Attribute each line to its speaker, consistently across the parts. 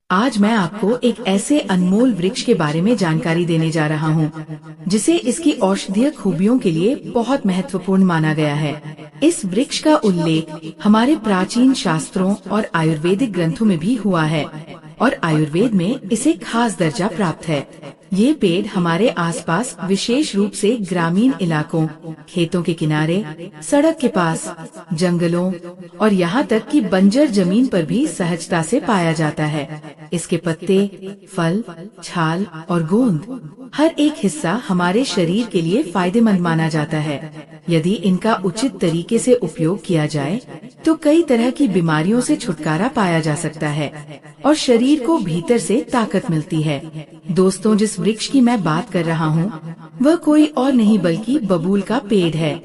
Speaker 1: आज मैं आपको एक ऐसे अनमोल वृक्ष के बारे में जानकारी देने जा रहा हूँ, जिसे इसकी औषधीय खूबियों के लिए बहुत महत्वपूर्ण माना गया है। इस वृक्ष का उल्लेख हमारे प्राचीन शास्त्रों और आयुर्वेदिक ग्रंथों में भी हुआ है और आयुर्वेद में इसे खास दर्जा प्राप्त है। ये पेड़ हमारे आसपास विशेष रूप से ग्रामीण इलाकों, खेतों के किनारे, सड़क के पास, जंगलों और यहाँ तक कि बंजर जमीन पर भी सहजता से पाया जाता है। इसके पत्ते, फल, छाल और गोंद हर एक हिस्सा हमारे शरीर के लिए फायदेमंद माना जाता है। यदि इनका उचित तरीके से उपयोग किया जाए तो कई तरह की बीमारियों से छुटकारा पाया जा सकता है और शरीर को भीतर से ताकत मिलती है। दोस्तों, जिस वृक्ष की मैं बात कर रहा हूँ वह कोई और नहीं बल्कि बबूल का पेड़ है।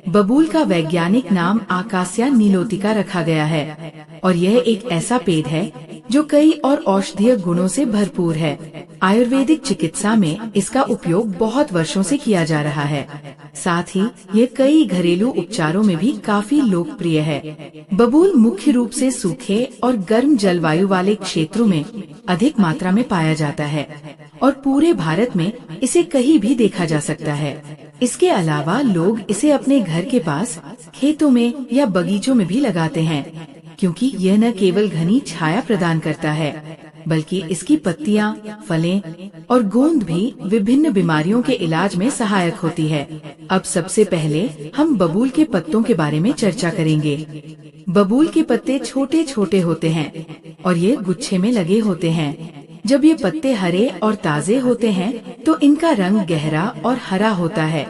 Speaker 1: बबूल का वैज्ञानिक नाम आकासिया नीलोतिका रखा गया है और यह एक ऐसा पेड़ है जो कई और औषधीय गुणों से भरपूर है। आयुर्वेदिक चिकित्सा में इसका उपयोग बहुत वर्षों से किया जा रहा है। साथ ही ये कई घरेलू उपचारों में भी काफी लोकप्रिय है। बबूल मुख्य रूप से सूखे और गर्म जलवायु वाले क्षेत्रों में अधिक मात्रा में पाया जाता है और पूरे भारत में इसे कहीं भी देखा जा सकता है। इसके अलावा लोग इसे अपने घर के पास, खेतों में या बगीचों में भी लगाते हैं, क्योंकि यह न केवल घनी छाया प्रदान करता है बल्कि इसकी पत्तियां, फलें और गोंद भी विभिन्न बीमारियों के इलाज में सहायक होती है। अब सबसे पहले हम बबूल के पत्तों के बारे में चर्चा करेंगे। बबूल के पत्ते छोटे छोटे होते हैं और ये गुच्छे में लगे होते हैं। जब ये पत्ते हरे और ताजे होते हैं तो इनका रंग गहरा और हरा होता है,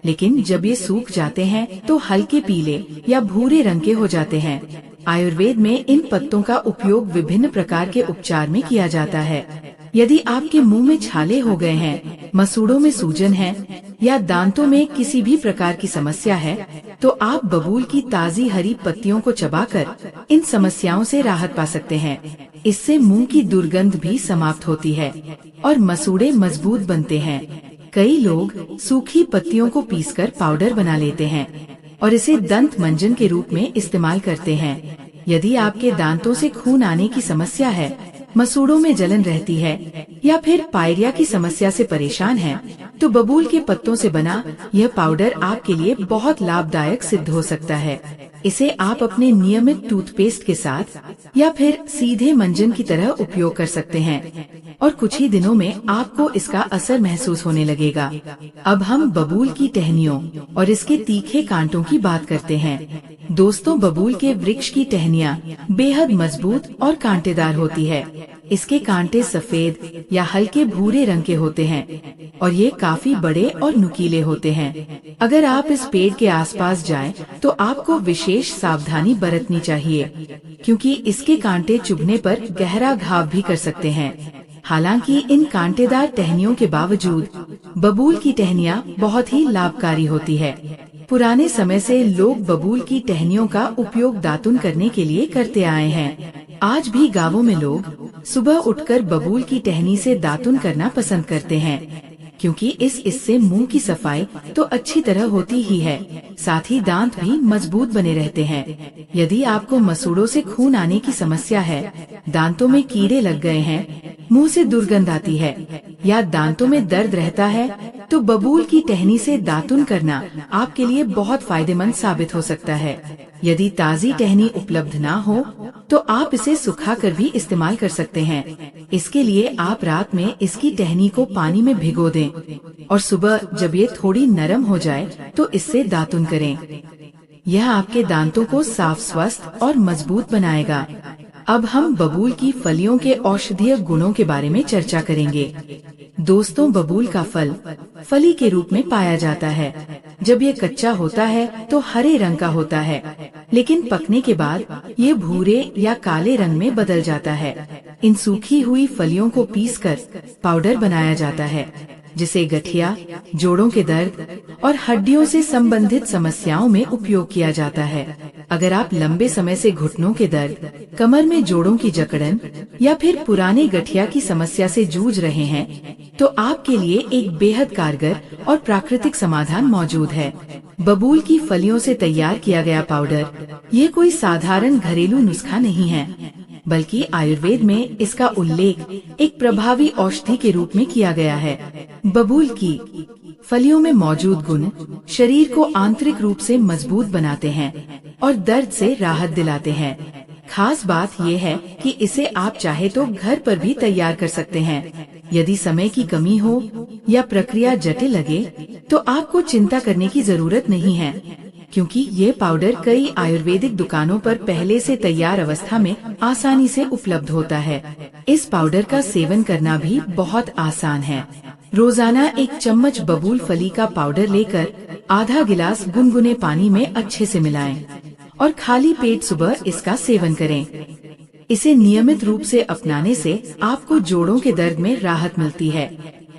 Speaker 1: लेकिन जब ये सूख जाते हैं तो हल्के पीले या भूरे रंग के हो जाते हैं। आयुर्वेद में इन पत्तों का उपयोग विभिन्न प्रकार के उपचार में किया जाता है। यदि आपके मुंह में छाले हो गए हैं, मसूड़ों में सूजन है या दांतों में किसी भी प्रकार की समस्या है, तो आप बबूल की ताजी हरी पत्तियों को चबाकर इन समस्याओं से राहत पा सकते हैं। इससे मुंह की दुर्गंध भी समाप्त होती है और मसूड़े मजबूत बनते हैं। कई लोग सूखी पत्तियों को पीसकर पाउडर बना लेते हैं और इसे दंत मंजन के रूप में इस्तेमाल करते हैं। यदि आपके दांतों से खून आने की समस्या है, मसूड़ों में जलन रहती है या फिर पायरिया की समस्या से परेशान हैं, तो बबूल के पत्तों से बना यह पाउडर आपके लिए बहुत लाभदायक सिद्ध हो सकता है। इसे आप अपने नियमित टूथपेस्ट के साथ या फिर सीधे मंजन की तरह उपयोग कर सकते हैं और कुछ ही दिनों में आपको इसका असर महसूस होने लगेगा। अब हम बबूल की टहनियों और इसके तीखे कांटों की बात करते हैं। दोस्तों, बबूल के वृक्ष की टहनियाँ बेहद मजबूत और कांटेदार होती है। इसके कांटे सफेद या हल्के भूरे रंग के होते हैं और ये काफी बड़े और नुकीले होते हैं। अगर आप इस पेड़ के आसपास जाएं, तो आपको विशेष सावधानी बरतनी चाहिए, क्योंकि इसके कांटे चुभने पर गहरा घाव भी कर सकते हैं। हालांकि इन कांटेदार टहनियों के बावजूद बबूल की टहनियाँ बहुत ही लाभकारी होती है। पुराने समय से लोग बबूल की टहनियों का उपयोग दातुन करने के लिए करते आए हैं। आज भी गांवों में लोग सुबह उठकर बबूल की टहनी से दातुन करना पसंद करते हैं, क्योंकि इससे मुंह की सफाई तो अच्छी तरह होती ही है, साथ ही दांत भी मजबूत बने रहते हैं। यदि आपको मसूड़ों से खून आने की समस्या है, दांतों में कीड़े लग गए हैं, मुंह से दुर्गंध आती है या दांतों में दर्द रहता है, तो बबूल की टहनी से दातुन करना आपके लिए बहुत फायदेमंद साबित हो सकता है। यदि ताजी टहनी उपलब्ध ना हो, तो आप इसे सुखाकर भी इस्तेमाल कर सकते हैं। इसके लिए आप रात में इसकी टहनी को पानी में भिगो दें और सुबह जब ये थोड़ी नरम हो जाए तो इससे दातुन करें। यह आपके दांतों को साफ, स्वस्थ और मजबूत बनाएगा। अब हम बबूल की फलियों के औषधीय गुणों के बारे में चर्चा करेंगे। दोस्तों, बबूल का फल फली के रूप में पाया जाता है। जब ये कच्चा होता है तो हरे रंग का होता है, लेकिन पकने के बाद ये भूरे या काले रंग में बदल जाता है। इन सूखी हुई फलियों को पीसकर पाउडर बनाया जाता है, जिसे गठिया, जोड़ों के दर्द और हड्डियों से संबंधित समस्याओं में उपयोग किया जाता है। अगर आप लंबे समय से घुटनों के दर्द, कमर में जोड़ों की जकड़न या फिर पुराने गठिया की समस्या से जूझ रहे हैं, तो आपके लिए एक बेहद कारगर और प्राकृतिक समाधान मौजूद है। बबूल की फलियों से तैयार किया गया पाउडर ये कोई साधारण घरेलू नुस्खा नहीं है, बल्कि आयुर्वेद में इसका उल्लेख एक प्रभावी औषधि के रूप में किया गया है। बबूल की फलियों में मौजूद गुण शरीर को आंतरिक रूप से मजबूत बनाते हैं और दर्द से राहत दिलाते हैं। खास बात यह है कि इसे आप चाहे तो घर पर भी तैयार कर सकते हैं। यदि समय की कमी हो या प्रक्रिया जटिल लगे तो आपको चिंता करने की जरूरत नहीं है, क्योंकि ये पाउडर कई आयुर्वेदिक दुकानों पर पहले से तैयार अवस्था में आसानी से उपलब्ध होता है। इस पाउडर का सेवन करना भी बहुत आसान है। रोजाना 1 चम्मच बबूल फली का पाउडर लेकर आधा गिलास गुनगुने पानी में अच्छे से मिलाएं और खाली पेट सुबह इसका सेवन करें। इसे नियमित रूप से अपनाने से आपको जोड़ों के दर्द में राहत मिलती है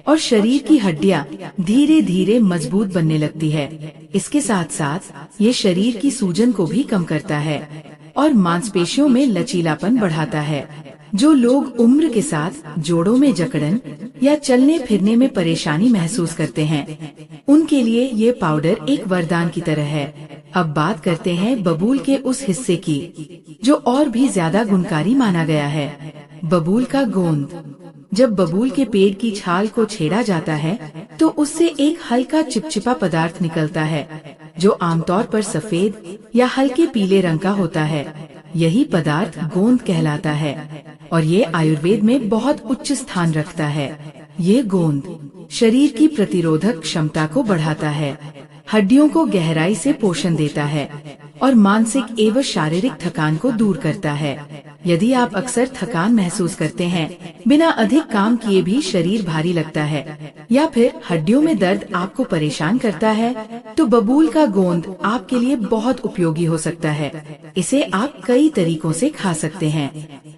Speaker 1: और शरीर की हड्डियां धीरे धीरे मजबूत बनने लगती है। इसके साथ साथ ये शरीर की सूजन को भी कम करता है और मांसपेशियों में लचीलापन बढ़ाता है। जो लोग उम्र के साथ जोड़ों में जकड़न या चलने फिरने में परेशानी महसूस करते हैं, उनके लिए ये पाउडर एक वरदान की तरह है। अब बात करते हैं बबूल के उस हिस्से की जो और भी ज्यादा गुणकारी माना गया है, बबूल का गोंद। जब बबूल के पेड़ की छाल को छेड़ा जाता है तो उससे एक हल्का चिपचिपा पदार्थ निकलता है जो आमतौर पर सफेद या हल्के पीले रंग का होता है। यही पदार्थ गोंद कहलाता है और ये आयुर्वेद में बहुत उच्च स्थान रखता है। ये गोंद शरीर की प्रतिरोधक क्षमता को बढ़ाता है, हड्डियों को गहराई से पोषण देता है और मानसिक एवं शारीरिक थकान को दूर करता है। यदि आप अक्सर थकान महसूस करते हैं, बिना अधिक काम किए भी शरीर भारी लगता है या फिर हड्डियों में दर्द आपको परेशान करता है, तो बबूल का गोंद आपके लिए बहुत उपयोगी हो सकता है। इसे आप कई तरीकों से खा सकते हैं।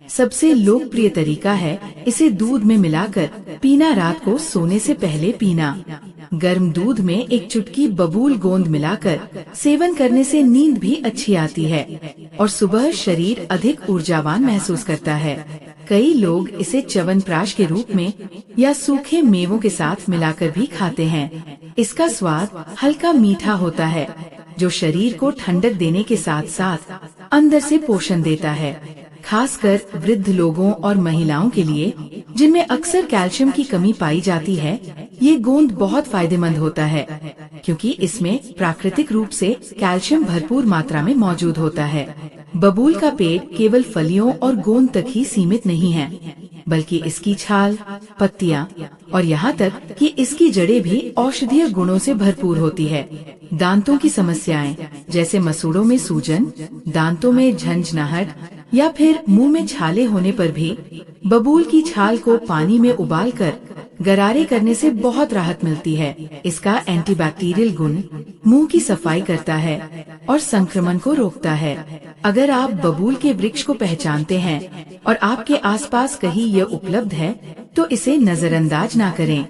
Speaker 1: सबसे लोकप्रिय तरीका है इसे दूध में मिलाकर पीना। रात को सोने से पहले पीना। गर्म दूध में 1 चुटकी बबूल गोंद मिलाकर सेवन करने से नींद भी अच्छी आती है और सुबह शरीर अधिक ऊर्जावान महसूस करता है। कई लोग इसे च्यवनप्राश के रूप में या सूखे मेवों के साथ मिलाकर भी खाते हैं। इसका स्वाद हल्का मीठा होता है जो शरीर को ठंडक देने के साथ साथ अंदर से पोषण देता है। खासकर वृद्ध लोगों और महिलाओं के लिए जिनमें अक्सर कैल्शियम की कमी पाई जाती है, ये गोंद बहुत फायदेमंद होता है क्योंकि इसमें प्राकृतिक रूप से कैल्शियम भरपूर मात्रा में मौजूद होता है। बबूल का पेड़ केवल फलियों और गोंद तक ही सीमित नहीं है, बल्कि इसकी छाल, पत्तियां और यहाँ तक कि इसकी जड़ें भी औषधीय गुणों से भरपूर होती है। दांतों की समस्याएं जैसे मसूड़ों में सूजन, दांतों में झंझनाहट या फिर मुंह में छाले होने पर भी बबूल की छाल को पानी में उबालकर गरारे करने से बहुत राहत मिलती है। इसका एंटीबैक्टीरियल गुण मुंह की सफाई करता है और संक्रमण को रोकता है। अगर आप बबूल के वृक्ष को पहचानते हैं और आपके आसपास कहीं यह उपलब्ध है, तो इसे नजरअंदाज ना करें।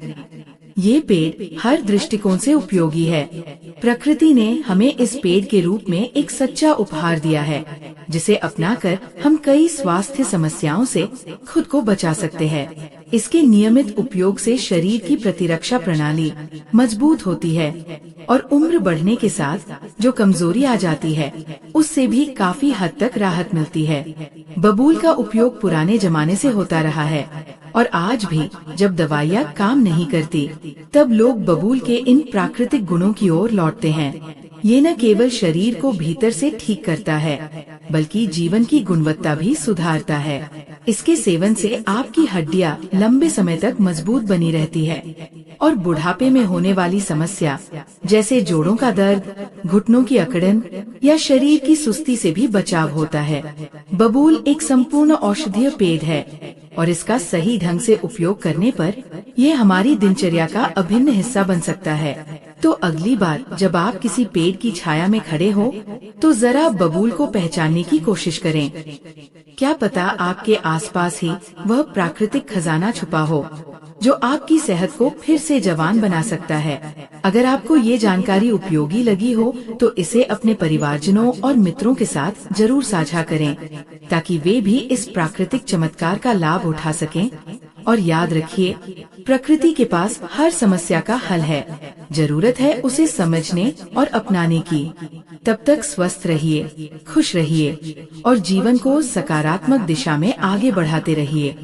Speaker 1: ये पेड़ हर दृष्टिकोण से उपयोगी है। प्रकृति ने हमें इस पेड़ के रूप में एक सच्चा उपहार दिया है, जिसे अपनाकर हम कई स्वास्थ्य समस्याओं से खुद को बचा सकते हैं। इसके नियमित उपयोग से शरीर की प्रतिरक्षा प्रणाली मजबूत होती है और उम्र बढ़ने के साथ जो कमजोरी आ जाती है, उससे भी काफी हद तक राहत मिलती है। बबूल का उपयोग पुराने जमाने से होता रहा है और आज भी जब दवाइयाँ काम नहीं करती, तब लोग बबूल के इन प्राकृतिक गुणों की ओर लौटते हैं। ये न केवल शरीर को भीतर से ठीक करता है, बल्कि जीवन की गुणवत्ता भी सुधारता है। इसके सेवन से आपकी हड्डियां लंबे समय तक मजबूत बनी रहती है और बुढ़ापे में होने वाली समस्या जैसे जोड़ों का दर्द, घुटनों की अकड़न या शरीर की सुस्ती से भी बचाव होता है। बबूल एक संपूर्ण औषधीय पेड़ है और इसका सही ढंग से उपयोग करने पर ये हमारी दिनचर्या का अभिन्न हिस्सा बन सकता है। तो अगली बार जब आप किसी पेड़ की छाया में खड़े हो, तो जरा बबूल को पहचानने की कोशिश करें। क्या पता आपके आसपास ही वह प्राकृतिक खजाना छुपा हो जो आपकी सेहत को फिर से जवान बना सकता है। अगर आपको ये जानकारी उपयोगी लगी हो, तो इसे अपने परिवारजनों और मित्रों के साथ जरूर साझा करें, ताकि वे भी इस प्राकृतिक चमत्कार का लाभ उठा सकें। और याद रखिए, प्रकृति के पास हर समस्या का हल है, जरूरत है उसे समझने और अपनाने की। तब तक स्वस्थ रहिए, खुश रहिए और जीवन को सकारात्मक दिशा में आगे बढ़ाते रहिए।